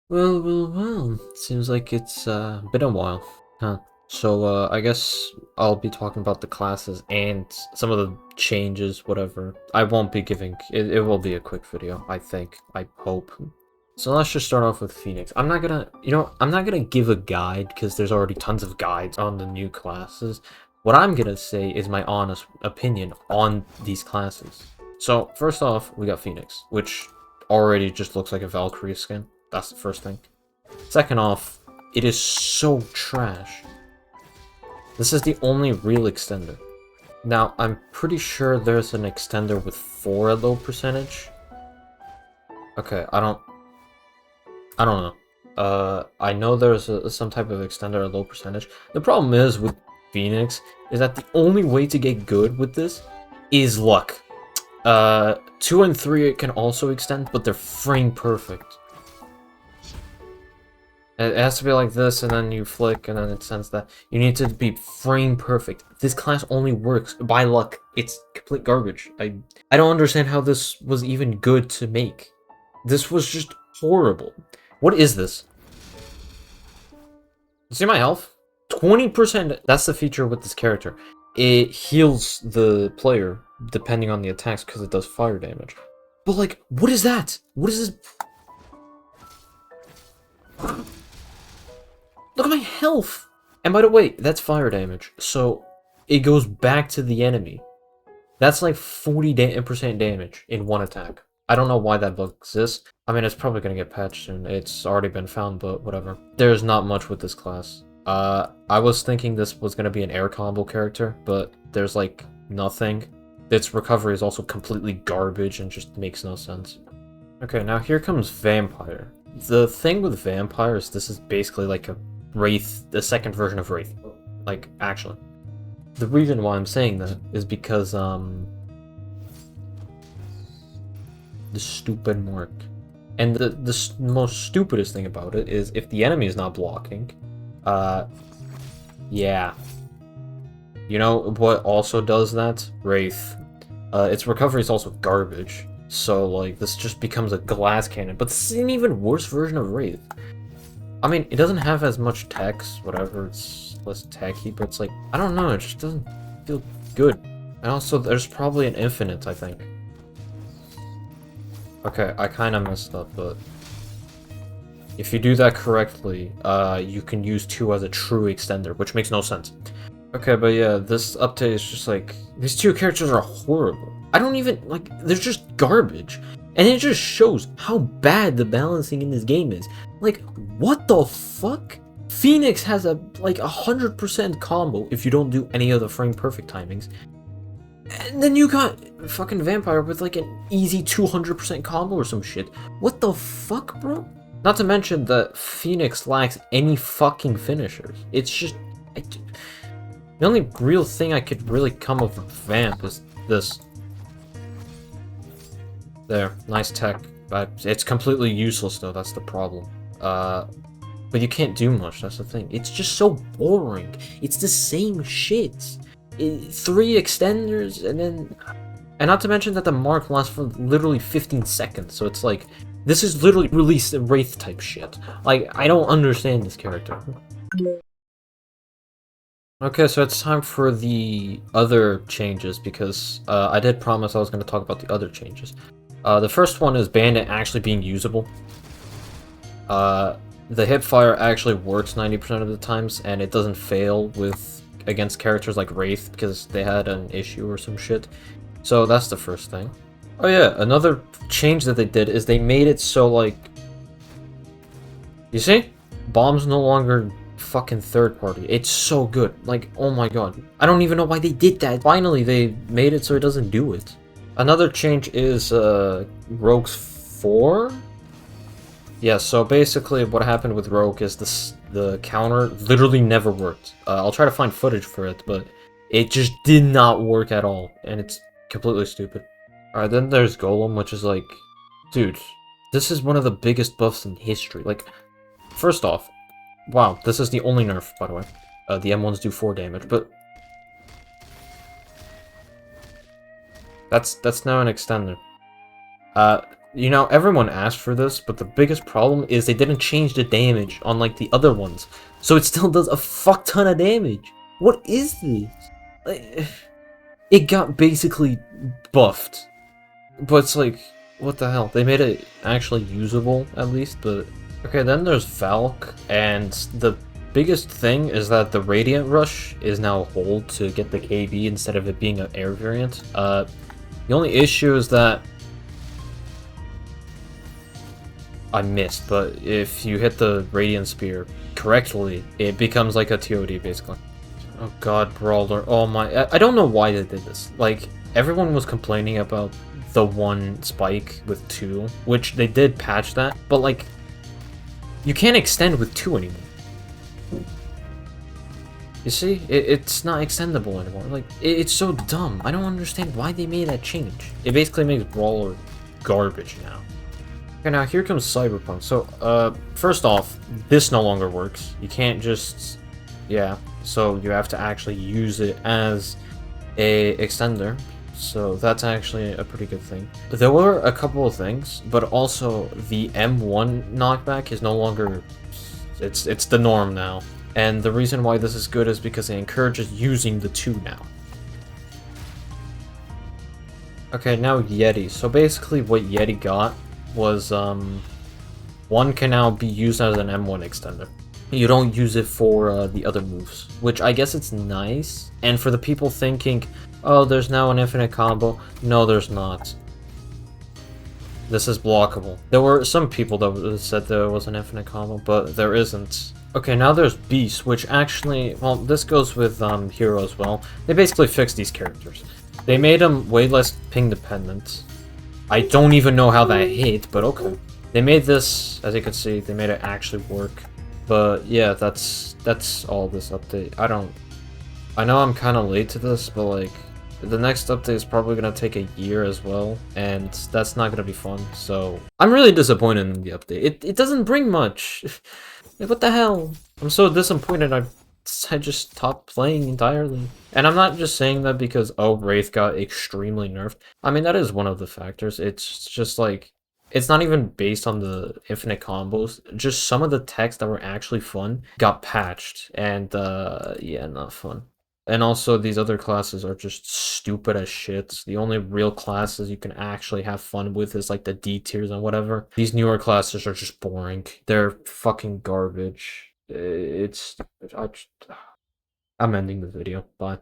Well. Seems like it's been a while, huh? So, I guess I'll be talking about the classes and some of the changes, whatever. I won't be giving... It will be a quick video, I think. I hope. So let's just start off with Phoenix. I'm not gonna... I'm not gonna give a guide, because there's already tons of guides on the new classes. What I'm gonna say is my honest opinion on these classes. So, first off, we got Phoenix, which already just looks like a Valkyrie skin. That's the first thing. Second off, it is so trash. This is the only real extender. Now, I'm pretty sure there's an extender with 4 at low percentage. Okay, I don't know. I know there's some type of extender at low percentage. The problem is with Phoenix is that the only way to get good with this is luck. 2 and 3 it can also extend, but they're frame perfect. It has to be like this, and then you flick, and then it sends that. You need to be frame perfect. This class only works by luck. It's complete garbage. I don't understand how this was even good to make. This was just horrible. What is this? See my health? 20%. That's the feature with this character. It heals the player depending on the attacks because it does fire damage. But like, what is that? What is this? Look at my health! And by the way, that's fire damage, so it goes back to the enemy. That's like 40% damage in one attack. I don't know why that bug exists. I mean, it's probably gonna get patched soon. It's already been found, but whatever. There's not much with this class. I was thinking this was gonna be an air combo character, but there's like nothing. Its recovery is also completely garbage and just makes no sense. Okay, now here comes Vampire. The thing with Vampire is this is basically like a Wraith, the second version of Wraith. Like, actually. The reason why I'm saying that is because, the stupid mark. And the most stupidest thing about it is if the enemy is not blocking, yeah. You know what also does that? Wraith. Its recovery is also garbage. So, like, this just becomes a glass cannon. But this is an even worse version of Wraith. I mean, it doesn't have as much text, whatever, it's less techy, but it's like, I don't know, it just doesn't feel good. And also, there's probably an infinite, I think. Okay, I kinda messed up, but... if you do that correctly, you can use 2 as a true extender, which makes no sense. Okay, but yeah, this update is just like, these 2 characters are horrible. I don't even, like, they're just garbage. And it just shows how bad the balancing in this game is. Like, what the fuck? Phoenix has a, like, 100% combo if you don't do any of the frame perfect timings. And then you got fucking Vampire with, like, an easy 200% combo or some shit. What the fuck, bro? Not to mention that Phoenix lacks any fucking finishers. It's just... the only real thing I could really come up with Vamp is this. There, nice tech. It's completely useless though, that's the problem. But you can't do much, that's the thing. It's just so boring. It's the same shit. 3 extenders, and then... and not to mention that the mark lasts for literally 15 seconds, so it's like... this is literally released Wraith type shit. Like, I don't understand this character. Okay, so it's time for the other changes, because I did promise I was going to talk about the other changes. The first one is Bandit actually being usable. The hipfire actually works 90% of the times, and it doesn't fail against characters like Wraith, because they had an issue or some shit. So that's the first thing. Oh yeah, another change that they did is they made it so, like... you see? Bomb's no longer fucking third party. It's so good. Like, oh my god. I don't even know why they did that. Finally, they made it so it doesn't do it. Another change is, Rogue's 4? Yeah, so basically what happened with Rogue is the counter literally never worked. I'll try to find footage for it, but it just did not work at all, and it's completely stupid. Alright, then there's Golem, which is like... dude, this is one of the biggest buffs in history. Like, first off, wow, this is the only nerf, by the way. The M1s do 4 damage, but... that's now an extender. Uh, you know, everyone asked for this, but the biggest problem is they didn't change the damage on like the other ones. So it still does a fuck ton of damage. What is this? Like, it got basically buffed. But it's like, what the hell? They made it actually usable, at least, but... Okay, then there's Valk, and the biggest thing is that the Radiant Rush is now a hold to get the KB instead of it being an air variant. The only issue is that I missed, but if you hit the Radiant Spear correctly, it becomes like a TOD, basically. Oh god, Brawler. Oh my... I don't know why they did this. Like, everyone was complaining about the one spike with 2, which they did patch that, but like, you can't extend with 2 anymore. You see? It's not extendable anymore. Like, it's so dumb. I don't understand why they made that change. It basically makes Brawler garbage now. Okay, now here comes Cyberpunk. So, first off, this no longer works. You can't just... Yeah, so you have to actually use it as a extender. So that's actually a pretty good thing. There were a couple of things, but also the M1 knockback is no longer... It's the norm now. And the reason why this is good is because it encourages using the 2 now. Okay, now Yeti. So basically what Yeti got was, 1 can now be used as an M1 extender. You don't use it for the other moves, which I guess it's nice. And for the people thinking, oh, there's now an infinite combo, no, there's not. This is blockable. There were some people that said there was an infinite combo, but there isn't. Okay, now there's Beast, which actually, well, this goes with Hero as well. They basically fixed these characters. They made them way less ping dependent. I don't even know how that hit, but okay. They made this, as you can see, they made it actually work. But yeah, that's all this update. I know I'm kind of late to this, but like, the next update is probably gonna take a year as well, and that's not gonna be fun, so... I'm really disappointed in the update. It doesn't bring much. Like, what the hell? I'm so disappointed I just stopped playing entirely. And I'm not just saying that because, oh, Wraith got extremely nerfed. I mean, that is one of the factors. It's just like... It's not even based on the infinite combos. Just some of the techs that were actually fun got patched. And, yeah, not fun. And also, these other classes are just stupid as shit. The only real classes you can actually have fun with is like the D tiers and whatever. These newer classes are just boring. They're fucking garbage. I'm ending the video. Bye.